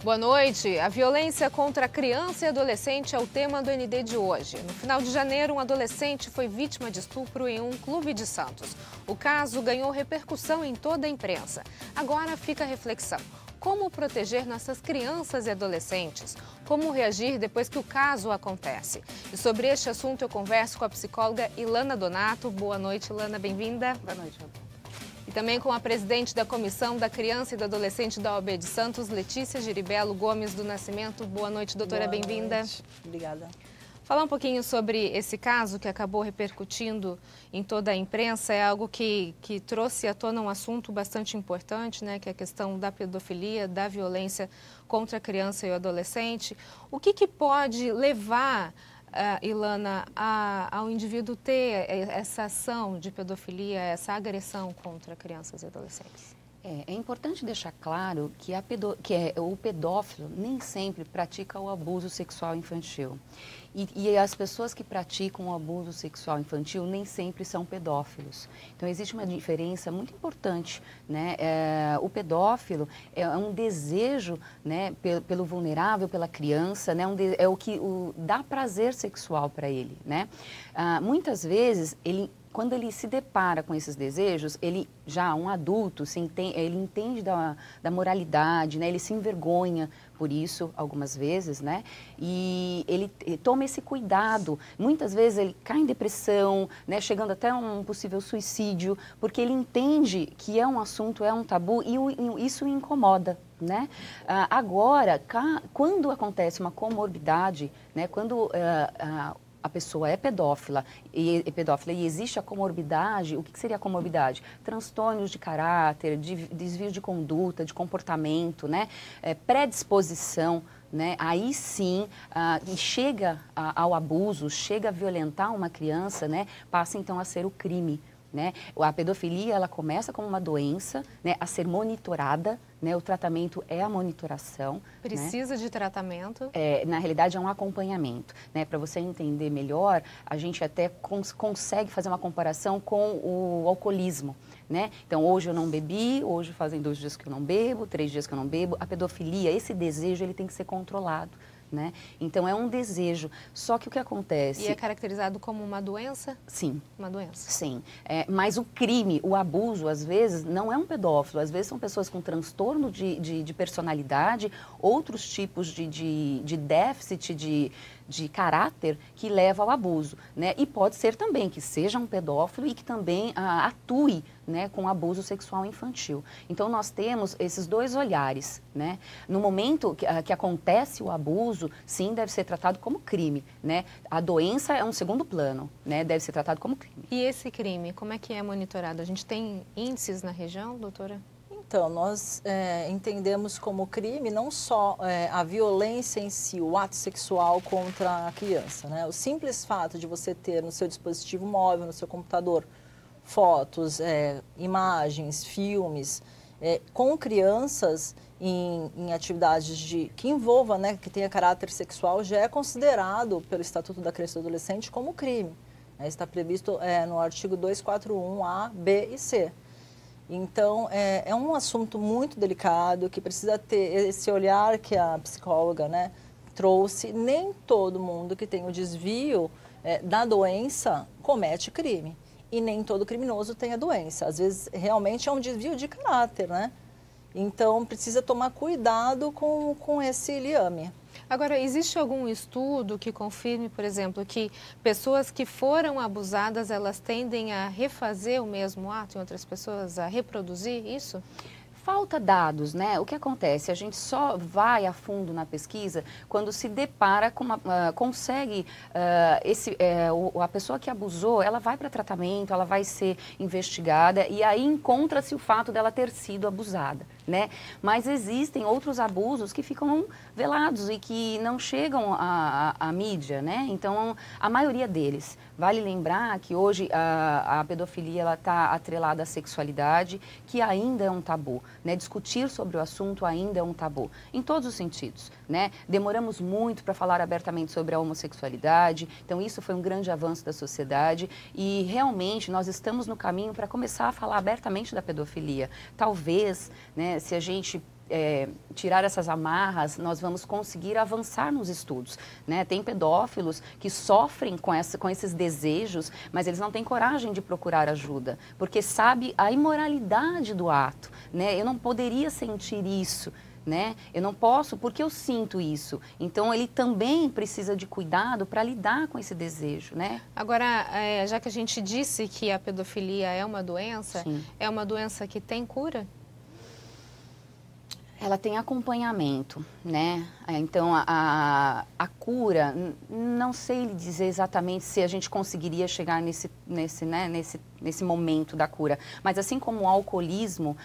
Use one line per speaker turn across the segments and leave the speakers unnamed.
Boa noite. A violência contra criança e adolescente é o tema do ND de hoje. No final de janeiro, um adolescente foi vítima de estupro em um clube de Santos. O caso ganhou repercussão em toda a imprensa. Agora fica a reflexão. Como proteger nossas crianças e adolescentes? Como reagir depois que o caso acontece? E sobre este assunto eu converso com a psicóloga Ilana Donato. Boa noite, Ilana, bem-vinda.
Boa noite, Ana.
E também com a presidente da Comissão da Criança e do Adolescente da OAB de Santos, Letícia Giribello Gomes do Nascimento. Boa noite, doutora, bem-vinda.
Obrigada.
Falar um pouquinho sobre esse caso que acabou repercutindo em toda a imprensa é algo que trouxe à tona um assunto bastante importante, né, que é a questão da pedofilia, da violência contra a criança e o adolescente. O que pode levar, Ilana, ao indivíduo ter essa ação de pedofilia, essa agressão contra crianças e adolescentes?
É importante deixar claro que o pedófilo nem sempre pratica o abuso sexual infantil. E as pessoas que praticam o abuso sexual infantil nem sempre são pedófilos. Então, existe uma diferença muito importante, né? O pedófilo é um desejo, né, pelo vulnerável, pela criança, né? É o que dá prazer sexual para ele, né? Muitas vezes, quando ele se depara com esses desejos, ele já um adulto, ele entende da moralidade, né? Ele se envergonha por isso algumas vezes, né? E ele toma esse cuidado. Muitas vezes ele cai em depressão, né? Chegando até um possível suicídio, porque ele entende que é um assunto, é um tabu e isso o incomoda, né? Agora, quando acontece uma comorbidade, né? Quando a pessoa é pedófila e existe a comorbidade, o que seria a comorbidade? Transtornos de caráter, desvio de conduta, de comportamento, né? Predisposição, né? Aí sim, chega ao abuso, chega a violentar uma criança, né? Passa então a ser o crime. Né? A pedofilia, ela começa como uma doença, né, a ser monitorada, né? O tratamento é a monitoração.
Precisa, né, de tratamento?
Na realidade, é um acompanhamento, né? Para você entender melhor, a gente até consegue fazer uma comparação com o alcoolismo. Né? Então, hoje eu não bebi, hoje fazem 2 dias que eu não bebo, 3 dias que eu não bebo. A pedofilia, esse desejo, ele tem que ser controlado. Né? Então, é um desejo. Só que o que acontece...
E é caracterizado como uma doença?
Sim.
Uma doença?
Sim. Mas o crime, o abuso, às vezes, não é um pedófilo. Às vezes, são pessoas com transtorno de personalidade, outros tipos de déficit de caráter que leva ao abuso, né? E pode ser também que seja um pedófilo e que também atue, né, com abuso sexual infantil. Então, nós temos esses 2 olhares, né? No momento que acontece o abuso, sim, deve ser tratado como crime, né? A doença é um segundo plano, né? Deve ser tratado como crime.
E esse crime, como é que é monitorado? A gente tem índices na região, doutora?
Então, nós entendemos como crime não só a violência em si, o ato sexual contra a criança, né? O simples fato de você ter no seu dispositivo móvel, no seu computador, fotos, imagens, filmes, com crianças em atividades que envolva, né, que tenha caráter sexual, já é considerado pelo Estatuto da Criança e do Adolescente como crime. Está previsto no artigo 241A, B e C. Então, é um assunto muito delicado, que precisa ter esse olhar que a psicóloga, né, trouxe. Nem todo mundo que tem o desvio da doença comete crime. E nem todo criminoso tem a doença. Às vezes, realmente é um desvio de caráter, né? Então, precisa tomar cuidado com esse liame.
Agora, existe algum estudo que confirme, por exemplo, que pessoas que foram abusadas, elas tendem a refazer o mesmo ato em outras pessoas, a reproduzir isso?
Falta dados, né? O que acontece? A gente só vai a fundo na pesquisa quando se depara com consegue, a pessoa que abusou, ela vai para tratamento, ela vai ser investigada e aí encontra-se o fato dela ter sido abusada, né? Mas existem outros abusos que ficam velados e que não chegam à mídia, né? Então, a maioria deles. Vale lembrar que hoje a pedofilia está atrelada à sexualidade, que ainda é um tabu, né? Discutir sobre o assunto ainda é um tabu, em todos os sentidos, né? Demoramos muito para falar abertamente sobre a homossexualidade, então isso foi um grande avanço da sociedade e realmente nós estamos no caminho para começar a falar abertamente da pedofilia. Talvez, né, se a gente tirar essas amarras, nós vamos conseguir avançar nos estudos, né? Tem pedófilos que sofrem com esses desejos, mas eles não têm coragem de procurar ajuda, porque sabe a imoralidade do ato, né? Eu não poderia sentir isso, né? Eu não posso porque eu sinto isso. Então, ele também precisa de cuidado para lidar com esse desejo, né?
Agora, já que a gente disse que a pedofilia é uma doença,
Sim.
é uma doença que tem cura?
Ela tem acompanhamento, né? Então, a cura, não sei dizer exatamente se a gente conseguiria chegar nesse momento da cura. Mas assim como o alcoolismo,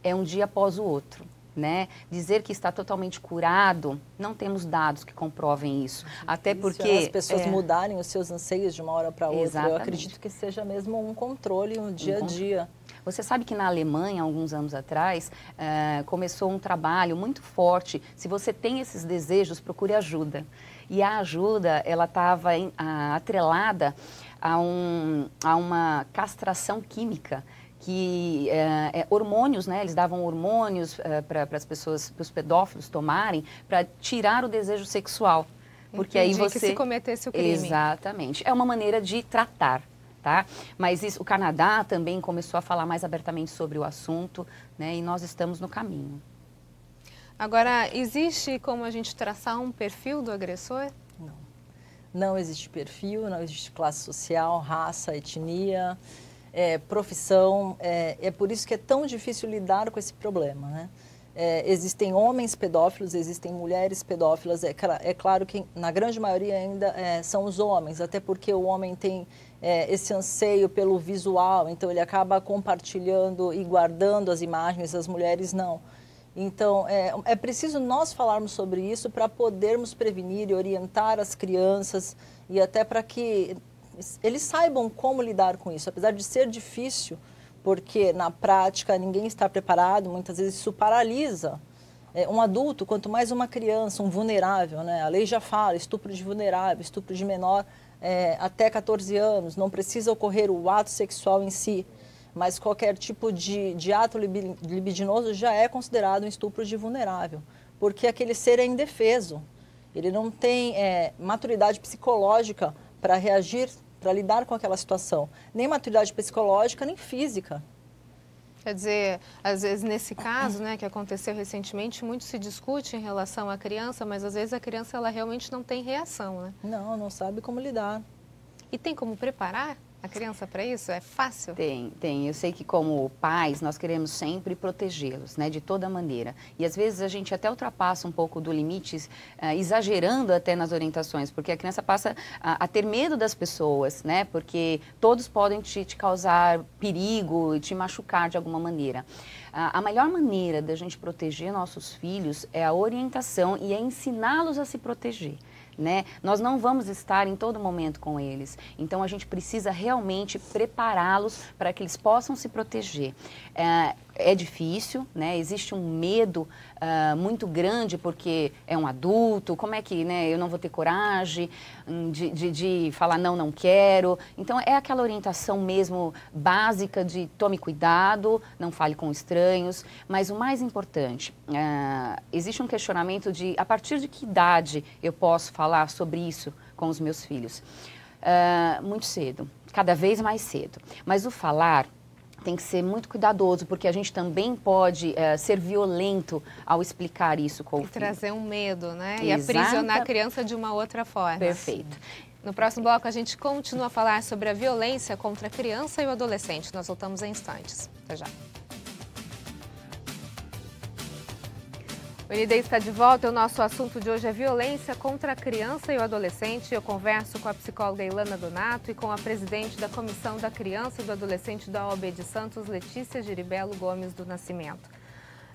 é um dia após o outro, né? Dizer que está totalmente curado, não temos dados que comprovem isso. Até porque
as pessoas mudarem os seus anseios de uma hora para outra,
Exatamente.
eu acredito que seja mesmo um controle, um dia a dia.
Você sabe que na Alemanha, alguns anos atrás, começou um trabalho muito forte. Se você tem esses desejos, procure ajuda. E a ajuda, ela estava atrelada a uma castração química, que hormônios, né? Eles davam hormônios para as pessoas, para os pedófilos tomarem, para tirar o desejo sexual. Porque aí você...
que se cometesse o crime.
Exatamente. É uma maneira de tratar. Tá? Mas o Canadá também começou a falar mais abertamente sobre o assunto, né? E nós estamos no caminho.
Agora, existe como a gente traçar um perfil do agressor?
Não. Não existe perfil, não existe classe social, raça, etnia, profissão. É por isso que é tão difícil lidar com esse problema, né? Existem homens pedófilos, existem mulheres pedófilas. É claro que na grande maioria ainda são os homens, até porque o homem tem esse anseio pelo visual, então ele acaba compartilhando e guardando as imagens, as mulheres não. Então, é preciso nós falarmos sobre isso para podermos prevenir e orientar as crianças e até para que eles saibam como lidar com isso, apesar de ser difícil, porque na prática ninguém está preparado, muitas vezes isso paralisa um adulto, quanto mais uma criança, um vulnerável, né? A lei já fala, estupro de vulnerável, estupro de menor até 14 anos, não precisa ocorrer o ato sexual em si, mas qualquer tipo de ato libidinoso já é considerado um estupro de vulnerável, porque aquele ser é indefeso, ele não tem maturidade psicológica para reagir, para lidar com aquela situação, nem maturidade psicológica, nem física.
Quer dizer, às vezes nesse caso, né, que aconteceu recentemente, muito se discute em relação à criança, mas às vezes a criança ela realmente não tem reação, né?
Não sabe como lidar.
E tem como preparar a criança para isso? É fácil?
Tem. Eu sei que como pais, nós queremos sempre protegê-los, né, de toda maneira. E às vezes a gente até ultrapassa um pouco do limite, exagerando até nas orientações, porque a criança passa a ter medo das pessoas, né, porque todos podem te causar perigo e te machucar de alguma maneira. A melhor maneira da gente proteger nossos filhos é a orientação e é ensiná-los a se proteger. Né? Nós não vamos estar em todo momento com eles, então a gente precisa realmente prepará-los para que eles possam se proteger. É difícil, né? Existe um medo muito grande porque é um adulto, como é que, né, eu não vou ter coragem de falar não quero. Então é aquela orientação mesmo básica de tome cuidado, não fale com estranhos, mas o mais importante, existe um questionamento de a partir de que idade eu posso falar sobre isso com os meus filhos? Muito cedo, cada vez mais cedo, mas o falar tem que ser muito cuidadoso, porque a gente também pode ser violento ao explicar isso com o filho.
Trazer um medo, né? E aprisionar a criança de uma outra forma.
Perfeito.
No próximo bloco, a gente continua a falar sobre a violência contra a criança e o adolescente. Nós voltamos em instantes. Até já. O ND está de volta. O nosso assunto de hoje é violência contra a criança e o adolescente. Eu converso com a psicóloga Ilana Donato e com a presidente da Comissão da Criança e do Adolescente da OAB de Santos, Letícia Giribello Gomes do Nascimento.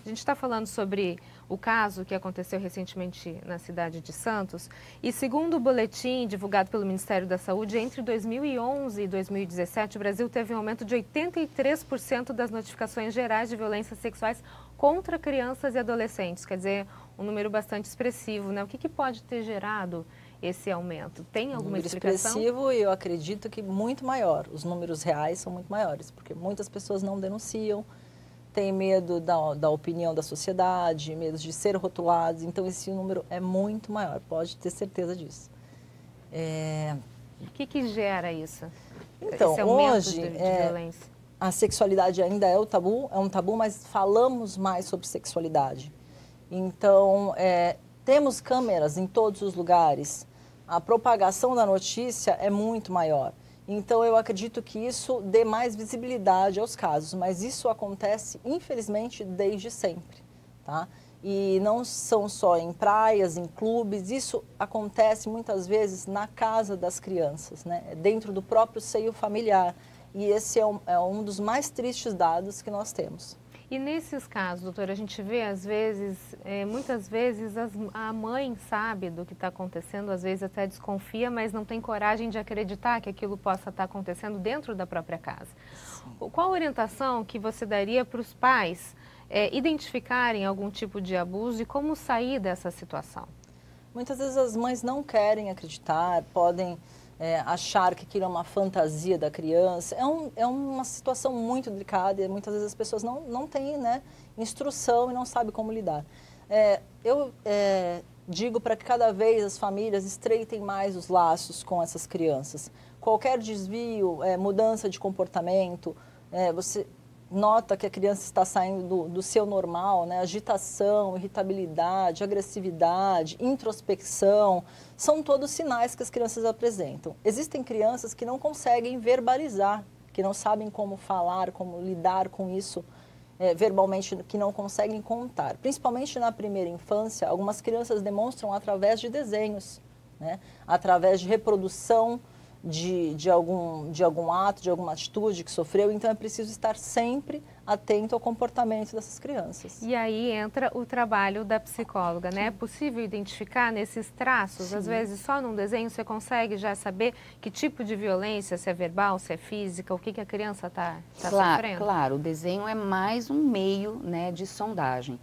A gente está falando sobre o caso que aconteceu recentemente na cidade de Santos e, segundo o boletim divulgado pelo Ministério da Saúde, entre 2011 e 2017, o Brasil teve um aumento de 83% das notificações gerais de violências sexuais contra crianças e adolescentes. Quer dizer, um número bastante expressivo, né? O que pode ter gerado esse aumento? Tem alguma explicação?
Expressivo e eu acredito que muito maior. Os números reais são muito maiores, porque muitas pessoas não denunciam. tem medo da opinião da sociedade, medo de ser rotulados, então esse número é muito maior, pode ter certeza disso.
O que gera isso?
Então,
esse aumento
hoje,
de violência?
A sexualidade ainda é um tabu, mas falamos mais sobre sexualidade. Então, temos câmeras em todos os lugares, a propagação da notícia é muito maior. Então, eu acredito que isso dê mais visibilidade aos casos, mas isso acontece, infelizmente, desde sempre, tá? E não são só em praias, em clubes, isso acontece muitas vezes na casa das crianças, né? Dentro do próprio seio familiar. E esse é um dos mais tristes dados que nós temos.
E nesses casos, doutora, a gente vê, às vezes, muitas vezes a mãe sabe do que está acontecendo, às vezes até desconfia, mas não tem coragem de acreditar que aquilo possa estar acontecendo dentro da própria casa. Sim. Qual a orientação que você daria para os pais identificarem algum tipo de abuso e como sair dessa situação? Muitas vezes as mães não querem acreditar, podem achar que aquilo é uma fantasia da criança. É uma situação muito delicada e muitas vezes as pessoas não têm, né, instrução e não sabem como lidar. Eu digo para que cada vez as famílias estreitem mais os laços com essas crianças. Qualquer desvio, mudança de comportamento, você nota que a criança está saindo do seu normal, né? Agitação, irritabilidade, agressividade, introspecção, são todos sinais que as crianças apresentam. Existem crianças que não conseguem verbalizar, que não sabem como falar, como lidar com isso verbalmente, que não conseguem contar. Principalmente na primeira infância, algumas crianças demonstram através de desenhos, né? Através de reprodução de algum ato, de alguma atitude que sofreu, então é preciso estar sempre atento ao comportamento dessas crianças. E aí entra o trabalho da psicóloga, né? É possível identificar nesses traços? Sim. Às vezes só num desenho você consegue já saber que tipo de violência, se é verbal, se é física, o que a criança está sofrendo?
Claro, o desenho é mais um meio, né, de sondagem.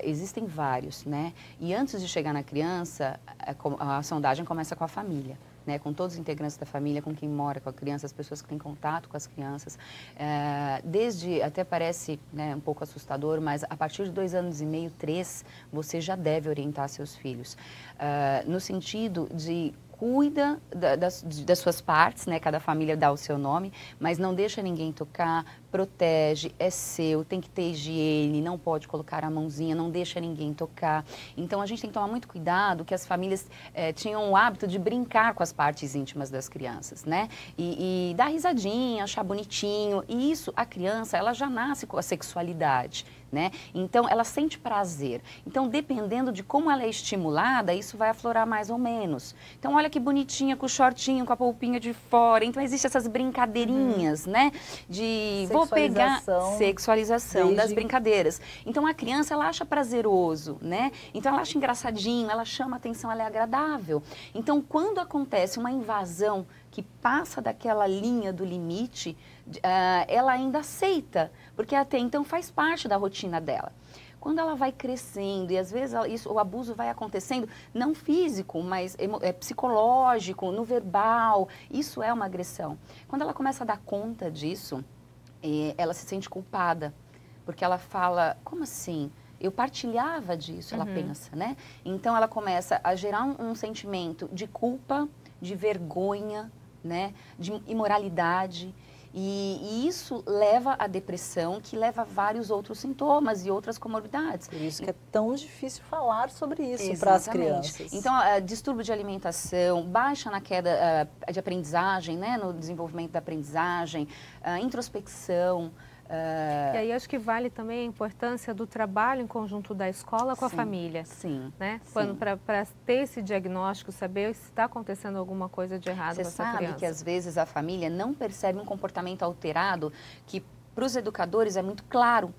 Existem vários, né? E antes de chegar na criança, a sondagem começa com a família. Né, com todos os integrantes da família, com quem mora com a criança, as pessoas que têm contato com as crianças. Até parece, né, um pouco assustador, mas a partir de 2 anos e meio, 3, você já deve orientar seus filhos. No sentido de cuida das suas partes, né? Cada família dá o seu nome, mas não deixa ninguém tocar, protege, é seu, tem que ter higiene, não pode colocar a mãozinha, não deixa ninguém tocar. Então, a gente tem que tomar muito cuidado que as famílias tinham o hábito de brincar com as partes íntimas das crianças, né? E dar risadinha, achar bonitinho. E isso, a criança, ela já nasce com a sexualidade, né? Então, ela sente prazer. Então, dependendo de como ela é estimulada, isso vai aflorar mais ou menos. Então, olha que bonitinha, com o shortinho, com a polpinha de fora. Então, existem essas brincadeirinhas, né? De vou pegar sexualização das brincadeiras. Então, a criança, ela acha prazeroso, né? Então, ela acha engraçadinho, ela chama atenção, ela é agradável. Então, quando acontece uma invasão que passa daquela linha do limite, ela ainda aceita, porque até então faz parte da rotina dela. Quando ela vai crescendo, e às vezes o abuso vai acontecendo, não físico, mas psicológico, no verbal, isso é uma agressão. Quando ela começa a dar conta disso, ela se sente culpada, porque ela fala, como assim? Eu partilhava disso, ela pensa, né? Então ela começa a gerar um sentimento de culpa, de vergonha, né? De imoralidade. E isso leva à depressão, que leva a vários outros sintomas e outras comorbidades.
Por isso que é tão difícil falar sobre isso para as crianças.
Então, distúrbio de alimentação, baixa na queda de aprendizagem, né, no desenvolvimento da aprendizagem, introspecção.
E aí acho que vale também a importância do trabalho em conjunto da escola com a família.
Sim.
Né? Para ter esse diagnóstico, saber se está acontecendo alguma coisa de errado com essa criança.
Você sabe que às vezes a família não percebe um comportamento alterado que para os educadores é muito claro.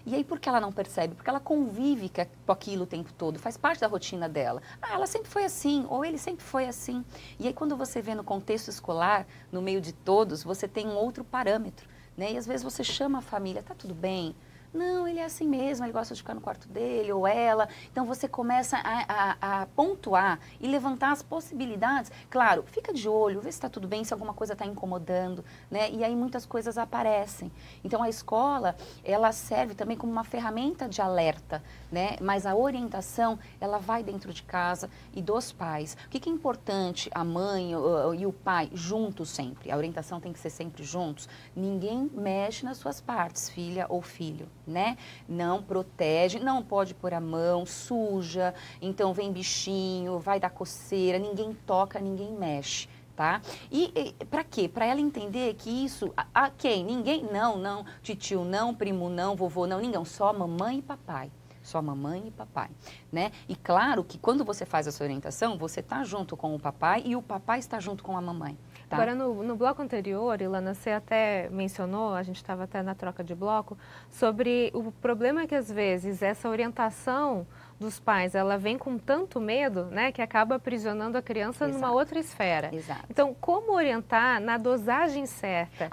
E aí por que ela não percebe? Porque ela convive com aquilo o tempo todo, faz parte da rotina dela. Ela sempre foi assim, ou ele sempre foi assim. E aí quando você vê no contexto escolar, no meio de todos, você tem um outro parâmetro. Né? E às vezes você chama a família, tá tudo bem? Não, ele é assim mesmo, ele gosta de ficar no quarto dele, ou ela. Então, você começa a pontuar e levantar as possibilidades. Claro, fica de olho, vê se está tudo bem, se alguma coisa está incomodando, né? E aí muitas coisas aparecem. Então, a escola, ela serve também como uma ferramenta de alerta, né? Mas a orientação, ela vai dentro de casa e dos pais. O que é importante, a mãe e o pai, juntos sempre? A orientação tem que ser sempre juntos. Ninguém mexe nas suas partes, filha ou filho, né? Não protege, não pode pôr a mão, suja, então vem bichinho, vai dar coceira, ninguém toca, ninguém mexe. Tá? E para quê? Para ela entender que isso, a quem? Ninguém? Não, titio não, primo não, vovô não, ninguém, só mamãe e papai. Só mamãe e papai, né? E claro que quando você faz essa orientação, você está junto com o papai e o papai está junto com a mamãe. Tá?
Agora, no bloco anterior, Ilana, você até mencionou, a gente estava até na troca de bloco, sobre o problema que às vezes essa orientação dos pais, ela vem com tanto medo, né, que acaba aprisionando a criança numa outra esfera.
Exato.
Então, como orientar na dosagem certa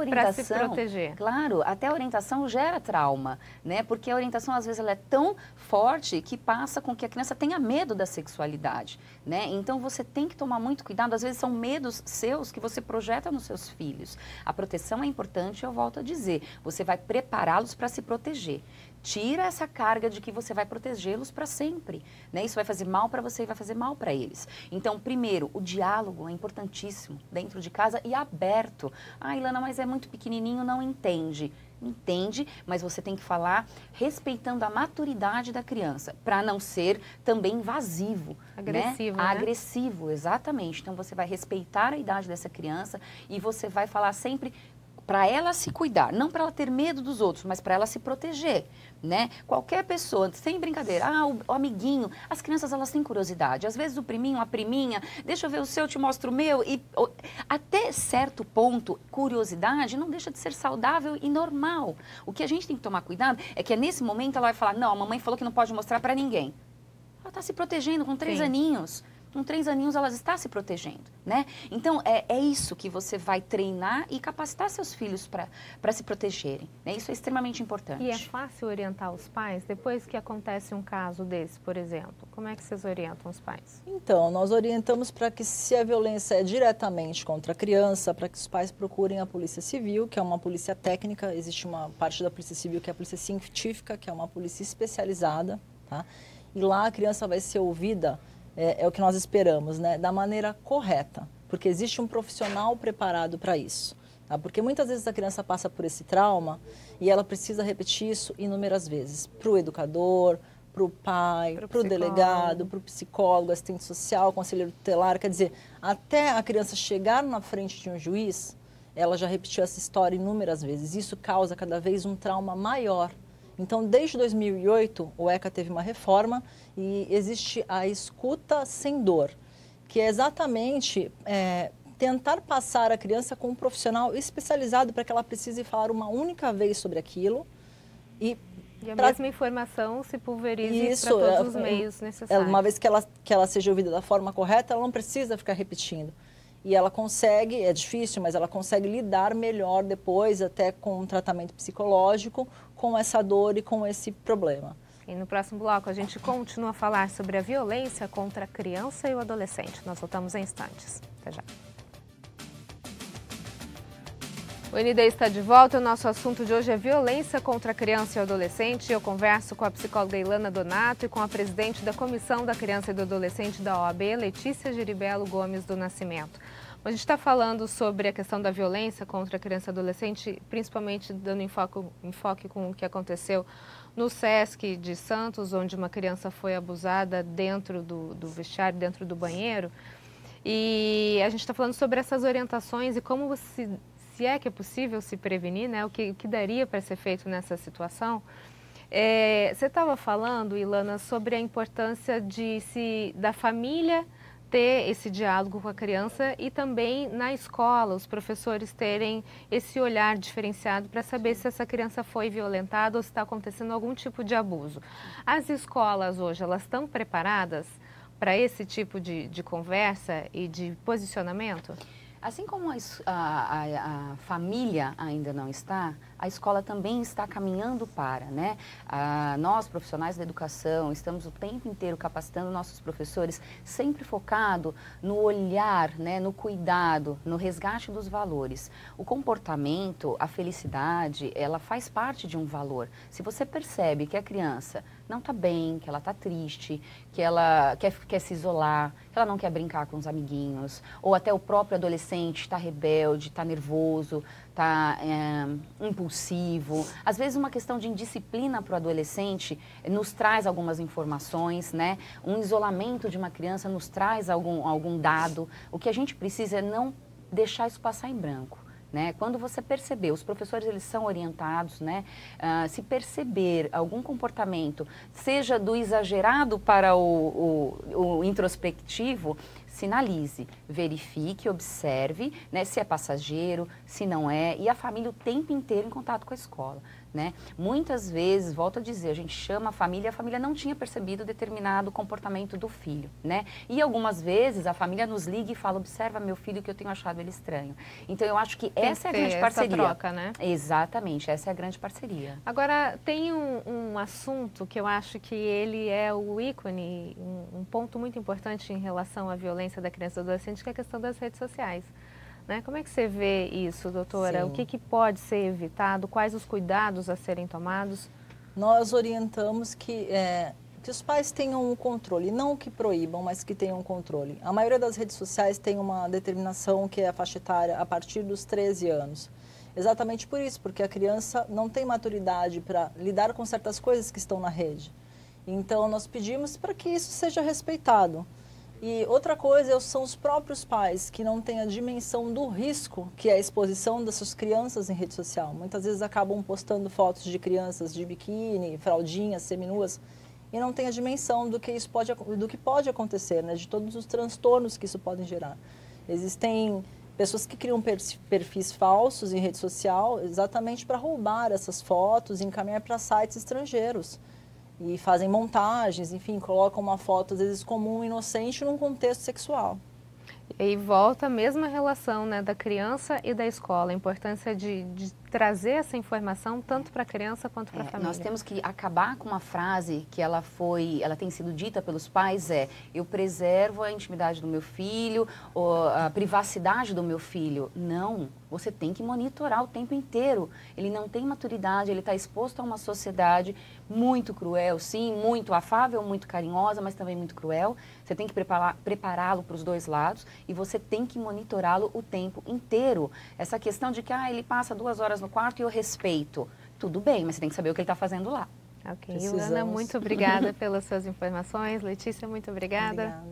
para se proteger?
Claro, até a orientação gera trauma, né? Porque a orientação, às vezes, ela é tão forte que passa com que a criança tenha medo da sexualidade, né? Então, você tem que tomar muito cuidado. Às vezes, são medos seus que você projeta nos seus filhos. A proteção é importante, eu volto a dizer. Você vai prepará-los para se proteger. Tira essa carga de que você vai protegê-los para sempre, né? Isso vai fazer mal para você e vai fazer mal para eles. Então, primeiro, o diálogo é importantíssimo dentro de casa e aberto. Ah, Ilana, mas é muito pequenininho, não entende. Entende, mas você tem que falar respeitando a maturidade da criança, para não ser também invasivo.
Agressivo,
né?
Né?
Agressivo, exatamente. Então, você vai respeitar a idade dessa criança e você vai falar sempre para ela se cuidar, não para ela ter medo dos outros, mas para ela se proteger, né? Qualquer pessoa, sem brincadeira, o amiguinho, as crianças elas têm curiosidade, às vezes o priminho, a priminha, deixa eu ver o seu, eu te mostro o meu, e até certo ponto, curiosidade não deixa de ser saudável e normal. O que a gente tem que tomar cuidado é que nesse momento ela vai falar, não, a mamãe falou que não pode mostrar para ninguém. Ela está se protegendo com 3 aninhos. Com 3 aninhos, ela está se protegendo, né? Então, é isso que você vai treinar e capacitar seus filhos para se protegerem, né? Isso é extremamente importante.
E é fácil orientar os pais depois que acontece um caso desse, por exemplo? Como é que vocês orientam os pais?
Então, nós orientamos para que, se a violência é diretamente contra a criança, para que os pais procurem a Polícia Civil, que é uma polícia técnica. Existe uma parte da Polícia Civil que é a Polícia Científica, que é uma polícia especializada, tá? E lá a criança vai ser ouvida, é o que nós esperamos, né? Da maneira correta, porque existe um profissional preparado para isso. Tá? Porque muitas vezes a criança passa por esse trauma e ela precisa repetir isso inúmeras vezes. Para o educador, para o pai, para o delegado, para o psicólogo, assistente social, conselheiro tutelar. Quer dizer, até a criança chegar na frente de um juiz, ela já repetiu essa história inúmeras vezes. Isso causa cada vez um trauma maior. Então, desde 2008, o ECA teve uma reforma e existe a escuta sem dor, que é exatamente tentar passar a criança com um profissional especializado para que ela precise falar uma única vez sobre aquilo. E
a mesma informação se pulverize para todos os meios necessários.
Uma vez que ela seja ouvida da forma correta, ela não precisa ficar repetindo. E ela consegue, é difícil, mas ela consegue lidar melhor depois, até com um tratamento psicológico, com essa dor e com esse problema.
E no próximo bloco a gente continua a falar sobre a violência contra a criança e o adolescente. Nós voltamos em instantes. Até já. O ND está de volta. O nosso assunto de hoje é violência contra a criança e o adolescente. Eu converso com a psicóloga Ilana Donato e com a presidente da Comissão da Criança e do Adolescente da OAB, Letícia Giribello Gomes do Nascimento. A gente está falando sobre a questão da violência contra a criança e adolescente, principalmente dando enfoque com o que aconteceu no SESC de Santos, onde uma criança foi abusada dentro do vestiário, dentro do banheiro. E a gente está falando sobre essas orientações e como se é que é possível se prevenir, né? O que daria para ser feito nessa situação. Você estava falando, Ilana, sobre a importância da família ter esse diálogo com a criança e também na escola, os professores terem esse olhar diferenciado para saber se essa criança foi violentada ou se está acontecendo algum tipo de abuso. As escolas hoje, elas estão preparadas para esse tipo de conversa e de posicionamento?
Assim como a família ainda não está, a escola também está caminhando para, né? Nós, profissionais da educação, estamos o tempo inteiro capacitando nossos professores, sempre focado no olhar, né? No cuidado, no resgate dos valores. O comportamento, a felicidade, ela faz parte de um valor. Se você percebe que a criança não está bem, que ela está triste, que ela quer se isolar, que ela não quer brincar com os amiguinhos, ou até o próprio adolescente está rebelde, está nervoso, está impulsivo. Às vezes uma questão de indisciplina para o adolescente nos traz algumas informações, né? Um isolamento de uma criança nos traz algum dado. O que a gente precisa é não deixar isso passar em branco. Né? Quando você perceber, os professores eles são orientados, né? Se perceber algum comportamento, seja do exagerado para o introspectivo, sinalize, verifique, observe, né? Se é passageiro, se não é, e a família o tempo inteiro em contato com a escola. Né? Muitas vezes, volto a dizer, a gente chama a família não tinha percebido determinado comportamento do filho, né? E algumas vezes a família nos liga e fala, observa meu filho que eu tenho achado ele estranho. Então eu acho que essa é a grande parceria.
Essa troca, né?
Exatamente, essa é a grande parceria.
Agora, tem um assunto que eu acho que ele é o ícone, um ponto muito importante em relação à violência da criança e do adolescente, que é a questão das redes sociais. Né? Como é que você vê isso, doutora? Sim. O que pode ser evitado? Quais os cuidados a serem tomados?
Nós orientamos que os pais tenham um controle, não que proíbam, mas que tenham um controle. A maioria das redes sociais tem uma determinação que é a faixa etária a partir dos 13 anos. Exatamente por isso, porque a criança não tem maturidade para lidar com certas coisas que estão na rede. Então, nós pedimos para que isso seja respeitado. E outra coisa são os próprios pais que não têm a dimensão do risco que é a exposição das suas crianças em rede social. Muitas vezes acabam postando fotos de crianças de biquíni, fraldinhas, seminuas, e não têm a dimensão do que pode acontecer, né? De todos os transtornos que isso pode gerar. Existem pessoas que criam perfis falsos em rede social exatamente para roubar essas fotos e encaminhar para sites estrangeiros. E fazem montagens, enfim, colocam uma foto, às vezes, comum, inocente, num contexto sexual.
E aí volta a mesma relação, né, da criança e da escola, a importância de trazer essa informação tanto para a criança quanto para a família.
Nós temos que acabar com uma frase que ela tem sido dita pelos pais, eu preservo a intimidade do meu filho, ou a privacidade do meu filho. Não, você tem que monitorar o tempo inteiro. Ele não tem maturidade, ele está exposto a uma sociedade muito cruel, sim, muito afável, muito carinhosa, mas também muito cruel. Você tem que prepará-lo para os dois lados e você tem que monitorá-lo o tempo inteiro. Essa questão de que ele passa 2 horas no quarto e eu respeito. Tudo bem, mas você tem que saber o que ele está fazendo lá.
Ok, Ilana, muito obrigada pelas suas informações. Letícia, muito obrigada.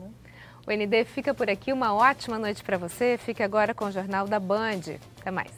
O ND fica por aqui. Uma ótima noite para você. Fique agora com o Jornal da Band. Até mais.